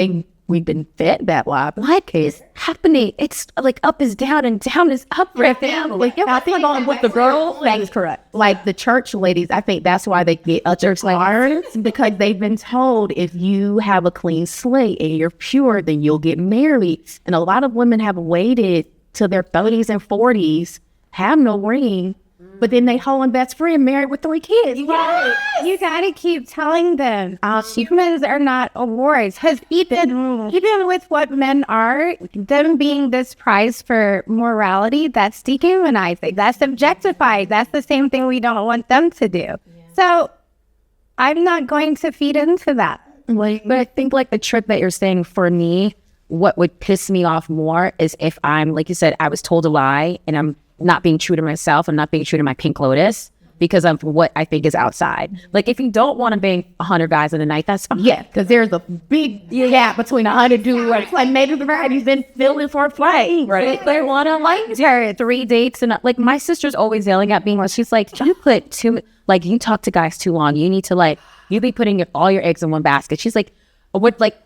We've been fed that lie. What is happening? It's like up is down and down is up right now. Like, I think on with the girls, that is correct. Like the church ladies, I think that's why they get a church ladies, because they've been told if you have a clean slate and you're pure, then you'll get married. And a lot of women have waited till their 30s and 40s, have no ring, but then they whole and best friend married with 3 kids. Yes. You gotta keep telling them humans are not awards. Because even with what men are, them being this prize for morality, that's dehumanizing. That's objectified. That's the same thing we don't want them to do. Yeah. So I'm not going to feed into that. But I think like the trick that you're saying for me, what would piss me off more is if I'm, like you said, I was told a lie and I'm not being true to myself and not being true to my Pink Lotus because of what I think is outside. Like if you don't want to bang 100 guys in a night, that's fine. Yeah, because there's a big gap between 100 dudes. Like maybe the variety's been filling for a flight. Right. They want to like her 3 dates and like my sister's always yelling at me. She's like, you put like you talk to guys too long. You need to like, you be putting all your eggs in one basket. She's like, what like,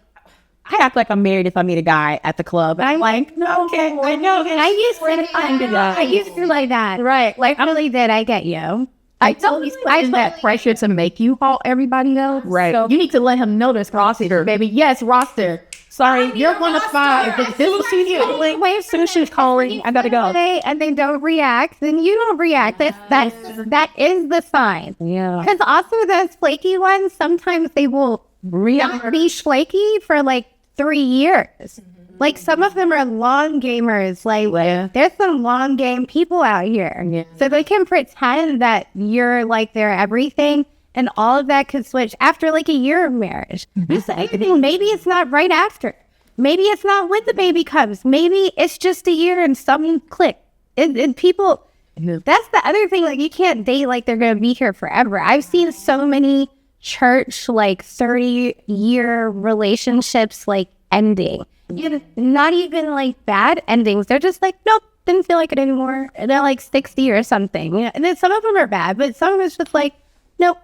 I act like I'm married if I meet a guy at the club. And I'm like, no, okay, no. I used to like that. Right. Like, I really did. I get you. I totally put that pressure to make you halt everybody else. Right. So you need to let him know this roster, baby. Yes, roster. Sorry, you're one of 5. But this is you. Wait, Sushi's calling. I gotta go. And they don't react, then you don't react. That is the sign. Yeah. Because also those flaky ones, sometimes they will not be flaky for like 3 years. Like some of them are long gamers. Like there's some long game people out here. Yeah. So they can pretend that you're like their everything, and all of that could switch after like a year of marriage. Maybe it's not right after. Maybe it's not when the baby comes. Maybe it's just a year and something click. And people, that's the other thing. Like you can't date like they're going to be here forever. I've seen so many church like 30-year relationships like ending. Not even like bad endings. They're just like, nope, didn't feel like it anymore. And they're like 60 or something. And then some of them are bad, but some of it's just like, nope.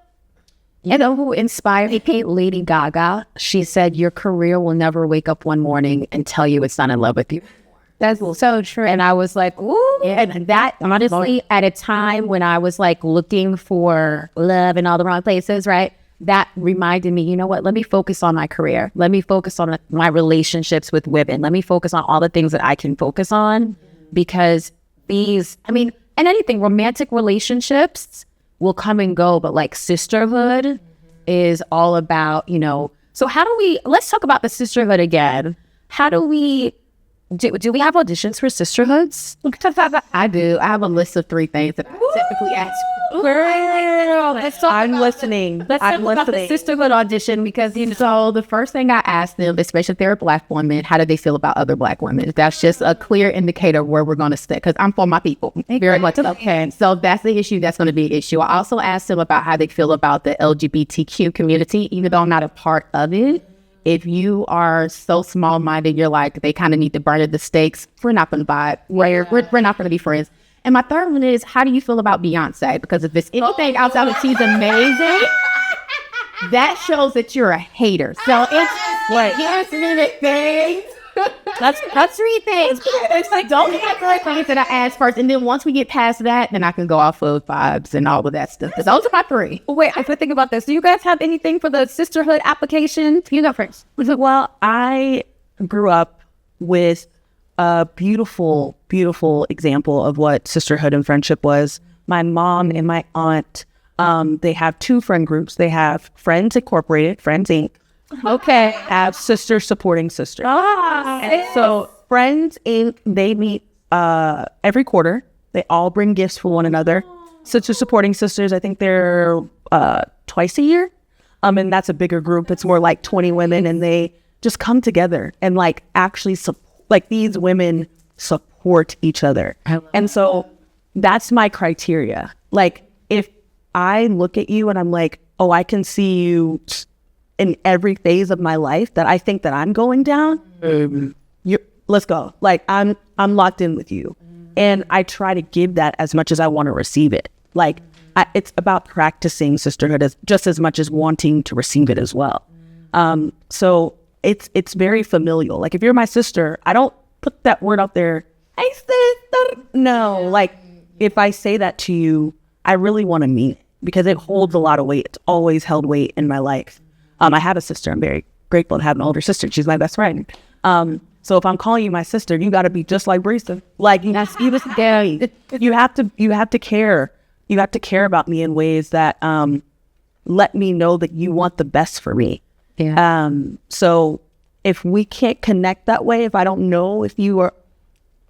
You know who inspired me? Lady Gaga. She said, your career will never wake up one morning and tell you it's not in love with you. That's so true. And I was like, ooh. And that, honestly, at a time when I was like looking for love in all the wrong places, right? That reminded me, you know what? Let me focus on my career. Let me focus on my relationships with women. Let me focus on all the things that I can focus on, because and anything, romantic relationships will come and go, but like sisterhood is all about, so let's talk about the sisterhood again. How do we have auditions for sisterhoods? I do. I have a list of 3 things that I typically ask. Girl, I'm listening. Let's talk about the sisterhood audition, because So the first thing I ask them, especially if they're a Black woman, how do they feel about other Black women? That's just a clear indicator of where we're going to stick, because I'm for my people. Very much so. Okay. So that's the issue. That's going to be an issue. I also ask them about how they feel about the LGBTQ community, even though I'm not a part of it. If you are so small-minded, you're like, they kind of need to burn at the stakes, we're not going to buy it. We're not going to be friends. And my third one is, how do you feel about Beyonce? Because if it's anything outside of she's amazing, that shows that you're a hater. So it's like, here's the thing. That's 3 things. It's like, don't get the things that I asked first. And then once we get past that, then I can go off of vibes and all of that stuff. Because those are my 3. wait, I have to think about this. Do you guys have anything for the sisterhood application? You go first. Well, I grew up with a beautiful, beautiful example of what sisterhood and friendship was. My mom and my aunt, they have 2 friend groups. They have Friends Incorporated, Friends Inc. Okay. Have Sister Supporting Sister. And So Friends Inc., they meet every quarter. They all bring gifts for one another. Sister Supporting Sisters, I think they're twice a year. And that's a bigger group. It's more like 20 women, and they just come together and like actually these women support each other. And so that's my criteria. Like if I look at you and I'm like, oh, I can see you in every phase of my life that I think that I'm going down, let's go. Like I'm locked in with you. And I try to give that as much as I want to receive it. Like it's about practicing sisterhood just as much as wanting to receive it as well. So it's very familial. Like if you're my sister, I don't put that word out there. Hey, sister. No, like if I say that to you, I really want to mean it, because it holds a lot of weight. It's always held weight in my life. I have a sister. I'm very grateful to have an older sister. She's my best friend. So if I'm calling you my sister, you got to be just like Brisa. Like you have to care. You have to care about me in ways that let me know that you want the best for me. Yeah. So if we can't connect that way, if I don't know if you are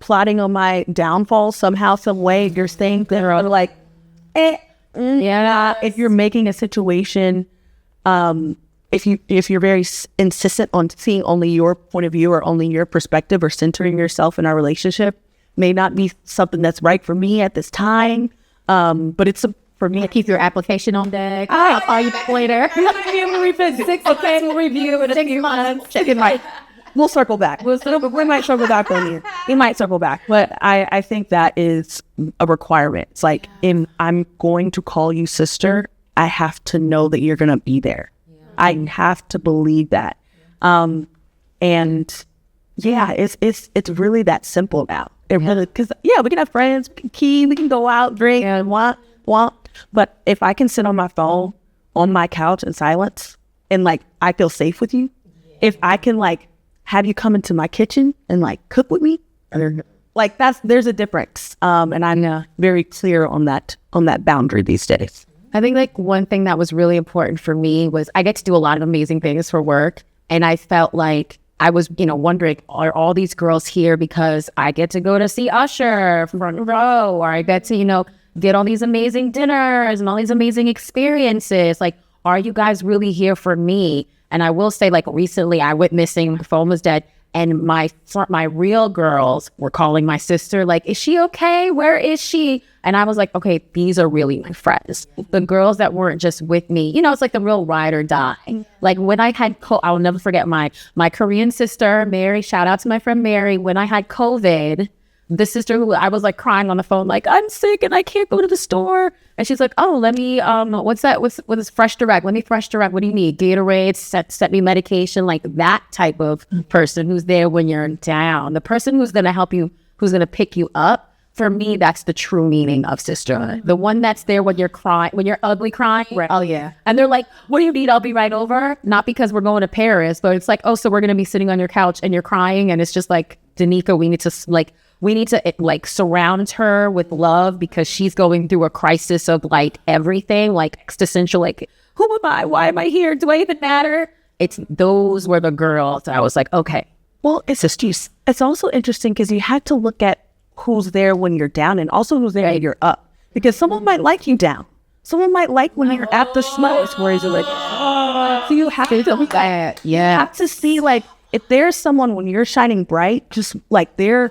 plotting on my downfall somehow, some way, you're saying that are like, if you're making a situation, if you're very insistent on seeing only your point of view or only your perspective or centering yourself in our relationship, may not be something that's right for me at this time. But it's for me. Keep your application on deck. I'll call you back later. We'll review in a few months. Check it right. We'll circle back. We might circle back on you. We might circle back. But I think that is a requirement. It's like, if I'm going to call you sister, I have to know that you're going to be there. I have to believe that. And yeah, it's really that simple now. It really, because we can have friends, we can key, we can go out, drink, and want. But if I can sit on my phone on my couch in silence and like I feel safe with you, if I can like have you come into my kitchen and like cook with me, like there's a difference. And I'm very clear on that boundary these days. I think like one thing that was really important for me was I get to do a lot of amazing things for work. And I felt like I was, wondering, are all these girls here because I get to go to see Usher front row, or I get to, get all these amazing dinners and all these amazing experiences? Like, are you guys really here for me? And I will say, like, recently I went missing, my phone was dead. And my real girls were calling my sister, like, is she okay? Where is she? And I was like, okay, these are really my friends. The girls that weren't just with me, it's like the real ride or die. Like when I had, I'll never forget my Korean sister, Mary, shout out to my friend Mary. When I had COVID, the sister who I was like crying on the phone, like, I'm sick and I can't go to the store. And she's like, oh, let me, what's that? What's Fresh Direct? Let me Fresh Direct. What do you need? Gatorade, set me medication, like that type of person who's there when you're down. The person who's going to help you, who's going to pick you up. For me, that's the true meaning of sisterhood. The one that's there when you're crying, when you're ugly crying. Right. Oh, yeah. And they're like, what do you need? I'll be right over. Not because we're going to Paris, but it's like, oh, so we're going to be sitting on your couch and you're crying. And it's just like, Danica, we need to surround her with love because she's going through a crisis of like everything, like existential, like, who am I? Why am I here? Do I even matter? Those were the girls. I was like, okay. Well, it's also interesting because you had to look at who's there when you're down and also who's there when you're up, because someone might like you down. Someone might like when you're at the slowest, where you're like, oh. So you have to look that. Yeah. You have to see, like, if there's someone when you're shining bright, just like they're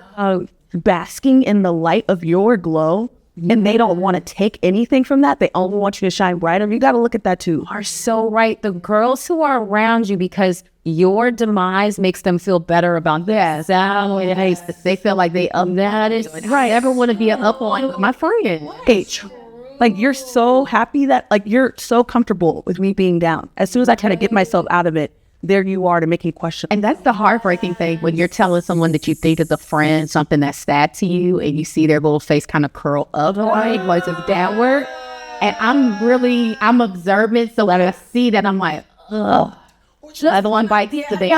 basking in the light of your glow, and they don't want to take anything from that. They only want you to shine brighter. You got to look at that too. You are so right. The girls who are around you because your demise makes them feel better about this. They feel like they that is right. I never want to be up on my friend. Like you're so happy that like you're so comfortable with me being down. As soon as I kind of get myself out of it, there you are to make me question. And that's the heartbreaking thing when you're telling someone that you think is a friend something that's sad to you, and you see their little face kind of curl up, like it's downward. And I'm observant, so when I see that, I'm like, ugh. Another one bites today.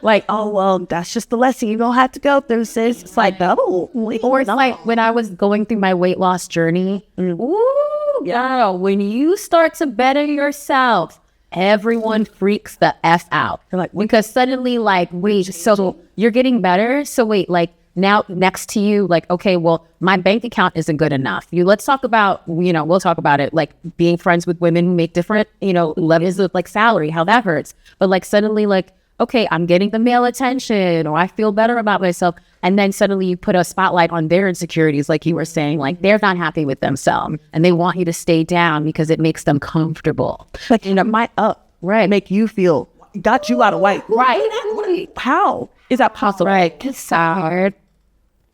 Like, oh well, that's just the lesson you don't have to go through, sis. It's like, oh, or it's like when I was going through my weight loss journey. Ooh, yeah. When you start to better yourself, everyone freaks the F out. Like, because suddenly, like, wait, so you're getting better. So wait, like now next to you, like, okay, well, my bank account isn't good enough. Let's talk about, we'll talk about it, like being friends with women who make different, levels of like salary, how that hurts. But like suddenly, like, okay, I'm getting the male attention, or I feel better about myself. And then suddenly you put a spotlight on their insecurities, like you were saying, like they're not happy with themselves and they want you to stay down because it makes them comfortable. Like, my up, right, make you feel, got you out of white. Right. How is that possible? Right. It's hard.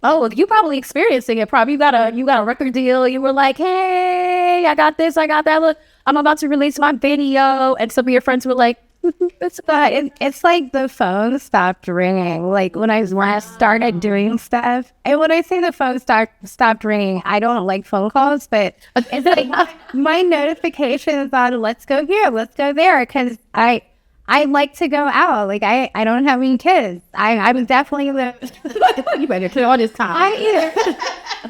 Oh, you probably experiencing it. Probably you got a record deal. You were like, hey, I got this, I got that. Look, I'm about to release my video. And some of your friends were like, it's like the phone stopped ringing. Like when I last started doing stuff, and when I say the phone stopped ringing, I don't like phone calls, but it's like my notifications on let's go here, let's go there, because I like to go out. Like I don't have any kids. I'm definitely you better clear all this time.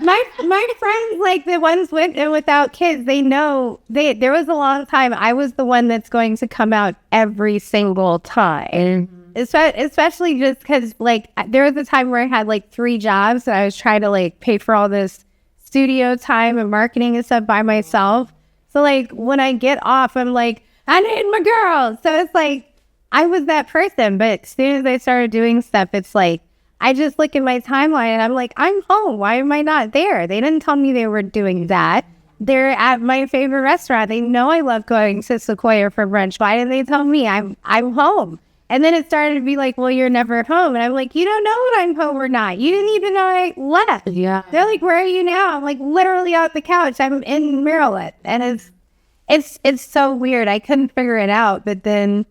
My friends, like the ones with and without kids, they know there was a long time I was the one that's going to come out every single time. Especially just because like there was a time where I had like 3 jobs and I was trying to like pay for all this studio time and marketing and stuff by myself. So like when I get off, I'm like, I need my girl. So it's like I was that person, but as soon as I started doing stuff, it's like I just look at my timeline and I'm like, I'm home. Why am I not there? They didn't tell me they were doing that. They're at my favorite restaurant. They know I love going to Sequoia for brunch. Why didn't they tell me I'm home? And then it started to be like, well, you're never at home. And I'm like, you don't know what I'm home or not. You didn't even know I left. Yeah. They're like, where are you now? I'm like, literally out the couch. I'm in Maryland. And it's so weird. I couldn't figure it out. But then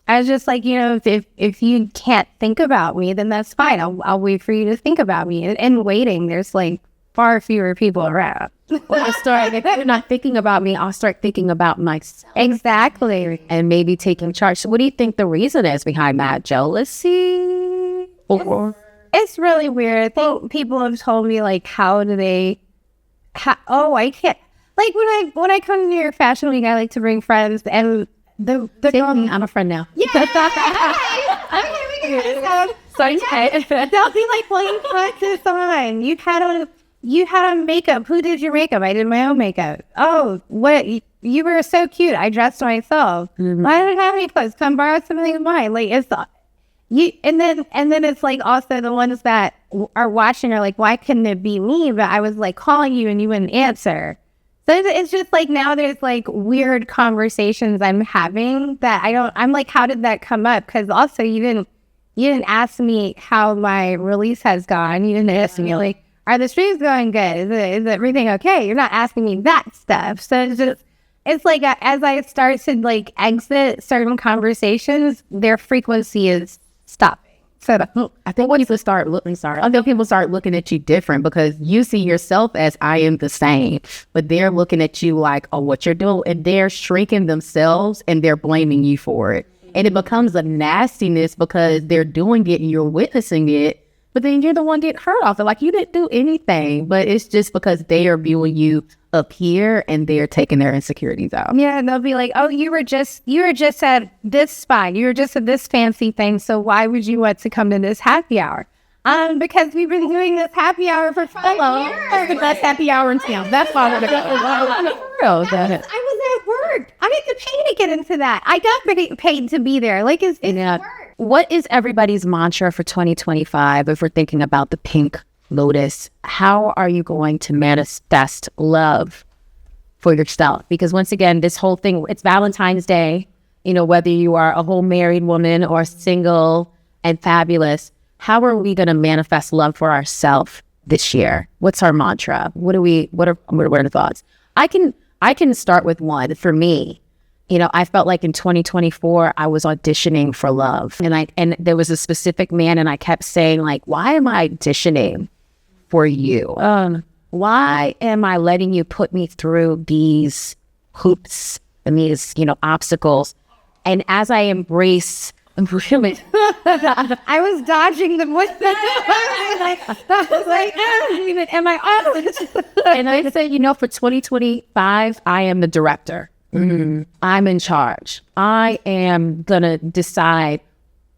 I was just like, if you can't think about me, then that's fine. I'll wait for you to think about me. And waiting, there's like far fewer people around. Well, if you're not thinking about me, I'll start thinking about myself. Exactly. And maybe taking charge. So what do you think the reason is behind that? Jealousy? Or It's really weird. I think people have told me, like, I can't. Like, when I come to your fashion week, I like to bring friends, and I'm a friend now. yeah. Sorry. They'll be like, well, you put this on. You had on makeup. Who did your makeup? I did my own makeup. Oh, what? You were so cute. I dressed myself. Mm-hmm. I don't have any clothes. Come borrow something of mine. Like, it's you. And then it's like also the ones that are watching are like, why couldn't it be me? But I was like calling you and you wouldn't answer. So it's just like now there's like weird conversations I'm having that I'm like, how did that come up? Because also you didn't ask me how my release has gone. You didn't ask me like, are the streams going good? Is everything okay? You're not asking me that stuff. So it's like as I start to like exit certain conversations, their frequency is stopping. So I think when people start looking, people start looking at you different because you see yourself as I am the same, but they're looking at you like, oh, what you're doing, and they're shrinking themselves and they're blaming you for it. And it becomes a nastiness because they're doing it and you're witnessing it, but then you're the one getting hurt off it. Like you didn't do anything, but it's just because they are viewing you up here and they're taking their insecurities out. Yeah, and they'll be like, oh, you were just at this spot. You were just at this fancy thing. So why would you want to come to this happy hour? Because we've been doing this happy hour for 5 years. The best happy hour in town. That's why I want to go. I was at work. I didn't pay to get into that. I got paid to be there. Like, it's work. What is everybody's mantra for 2025 if we're thinking about the pink lotus? How are you going to manifest love for yourself? Because once again, this whole thing, it's Valentine's Day, whether you are a whole married woman or single and fabulous, how are we going to manifest love for ourselves this year? What's our mantra? What are the thoughts? I can start with one. For me, I felt like in 2024, I was auditioning for love. And there was a specific man and I kept saying like, why am I auditioning for you? Why am I letting you put me through these hoops and these, obstacles? And as I embrace really, I was dodging them with them. I was like, am I honest? And I said, for 2025, I am the director. Mm-hmm. I'm in charge. I am going to decide.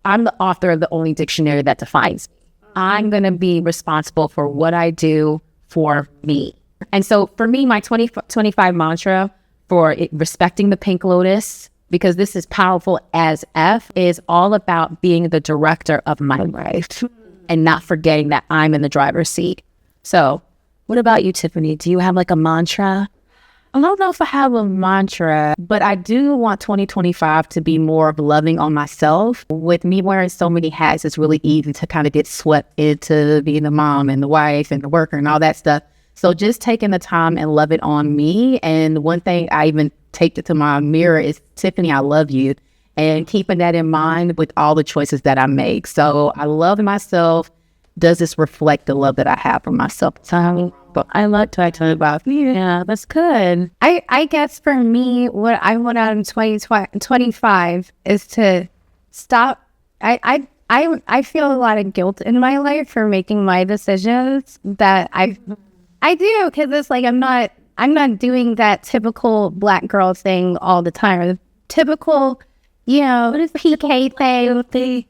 I'm the author of the only dictionary that defines me. I'm going to be responsible for what I do for me. And so for me, my 2025 mantra for respecting the pink lotus, because this is powerful as F, is all about being the director of my life and not forgetting that I'm in the driver's seat. So what about you, Tiffany? Do you have like a mantra? I don't know if I have a mantra, but I do want 2025 to be more of loving on myself. With me wearing so many hats, it's really easy to kind of get swept into being the mom and the wife and the worker and all that stuff. So just taking the time and love it on me. And one thing I even take it to my mirror is, Tiffany, I love you. And keeping that in mind with all the choices that I make. So I love myself. Does this reflect the love that I have for myself? But I like talking about, yeah, that's good. I guess for me, what I want out in 2025 is to stop. I feel a lot of guilt in my life for making my decisions that I do, because it's like I'm not doing that typical Black girl thing all the time, or the typical, PK thing.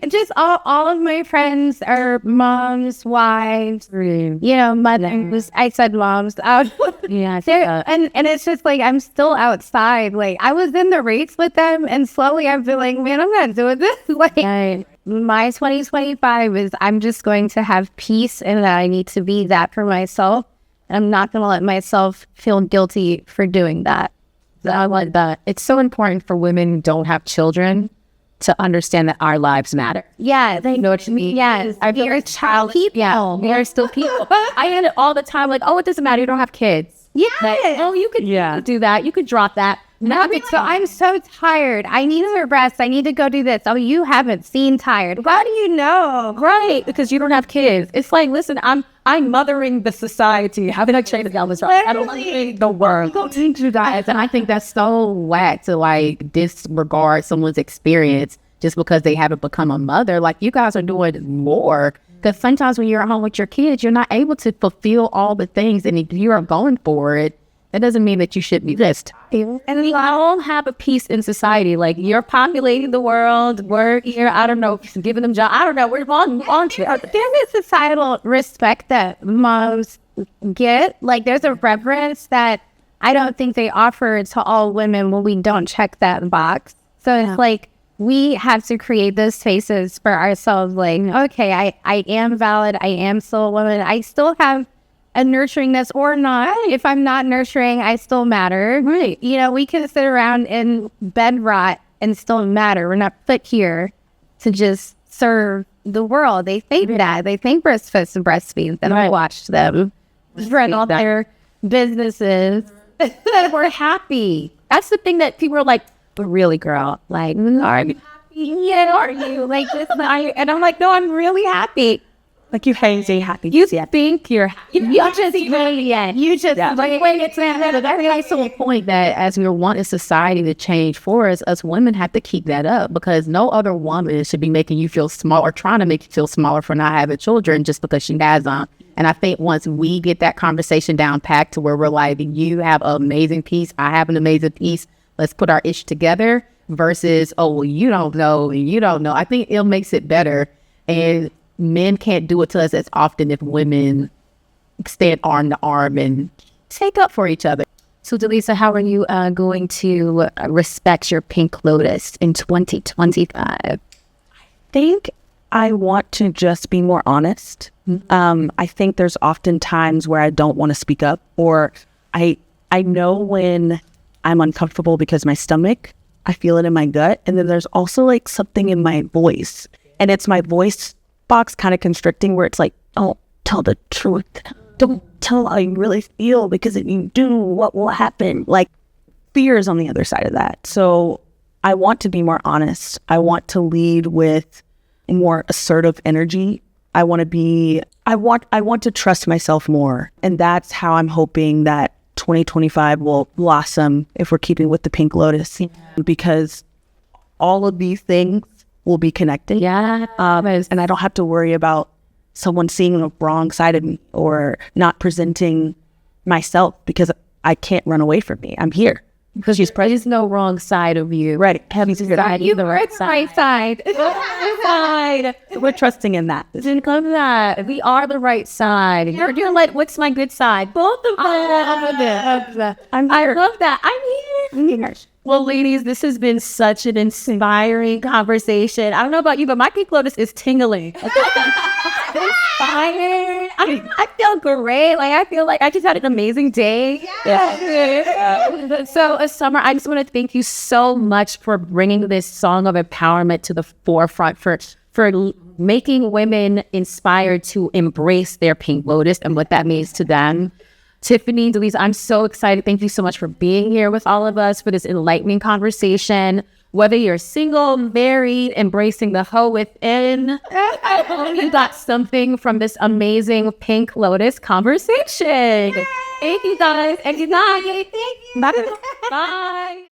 Just all of my friends are moms, wives, mothers. I said moms. Yeah. And it's just like, I'm still outside. Like, I was in the race with them, and slowly I've been like, man, I'm not doing this. Like, my 2025 is I'm just going to have peace, and that I need to be that for myself. And I'm not going to let myself feel guilty for doing that. I like that. It's so important for women who don't have children to understand that our lives matter. Yeah, you know what you mean? Yes, we're child people. Yeah, we're still people. I had it all the time. Like, oh, it doesn't matter. You don't have kids. Yeah. Like, oh, you could do that. You could drop that. I'm so tired. I need to rest. I need to go do this. Oh, you haven't seen tired. How do you know? Right, because you don't have kids. It's like, listen, I'm mothering the society. How did I change the Elvis? I don't like the world. Go teach you guys. And I think that's so whack to like disregard someone's experience just because they haven't become a mother. Like, you guys are doing more. Because sometimes when you're at home with your kids, you're not able to fulfill all the things. And if you are going for it, that doesn't mean that you should be just. And we all have a piece in society. Like, you're populating the world. We're here, I don't know, giving them jobs. I don't know. We're on to it. There's a societal respect that moms get. Like, there's a reverence that I don't think they offer to all women when we don't check that box. So it's like, we have to create those spaces for ourselves. Like, okay, I am valid. I am still a woman. I still have a nurturingness or not. If I'm not nurturing, I still matter. Right. You know, we can sit around in bed rot and still matter. We're not put here to just serve the world. They think that. They think breastfeeds and breastfeeds. And I watched them run all their businesses. We're happy. That's the thing that people are like, but really, girl, like, are you happy? Yeah, are you? Like, this, and I'm like, no, I'm really happy. Like, you hazy happy. You think you're happy. You just like, wait, it's That's to a point that as we want a society to change for us women have to keep that up, because no other woman should be making you feel small or trying to make you feel smaller for not having children just because she has them. And I think once we get that conversation down packed to where we're like, you have an amazing piece, I have an amazing piece, let's put our ish together, versus, oh, well, you don't know, and you don't know. I think it makes it better. And men can't do it to us as often if women stand arm to arm and take up for each other. So, Delisa, how are you going to respect your pink lotus in 2025? I think I want to just be more honest. I think there's often times where I don't want to speak up, or I know when I'm uncomfortable because my stomach, I feel it in my gut. And then there's also like something in my voice, and it's my voice box kind of constricting, where it's like, don't tell the truth. Don't tell how you really feel, because if you do, what will happen? Like, fear is on the other side of that. So I want to be more honest. I want to lead with more assertive energy. I want to trust myself more. And that's how I'm hoping that 2025 will blossom, if we're keeping with the pink lotus, because all of these things will be connected. Yeah. And I don't have to worry about someone seeing the wrong side of me or not presenting myself, because I can't run away from me. I'm here. Because there's no wrong side of you. Right. You're the right side. We're trusting in that. We are the right side. You're like, what's my good side? Both of them. I love that. I'm here. Well, ladies, this has been such an inspiring conversation. I don't know about you, but my pink lotus is tingling. Inspired. I feel great. Like, I feel like I just had an amazing day. Yeah. So, Summer, I just want to thank you so much for bringing this song of empowerment to the forefront, for making women inspired to embrace their pink lotus and what that means to them. Tiffany, Delisa, I'm so excited. Thank you so much for being here with all of us for this enlightening conversation. Whether you're single, married, embracing the hoe within, I hope you got something from this amazing pink lotus conversation. Thank you guys, and good night. Thank you. Bye. Bye.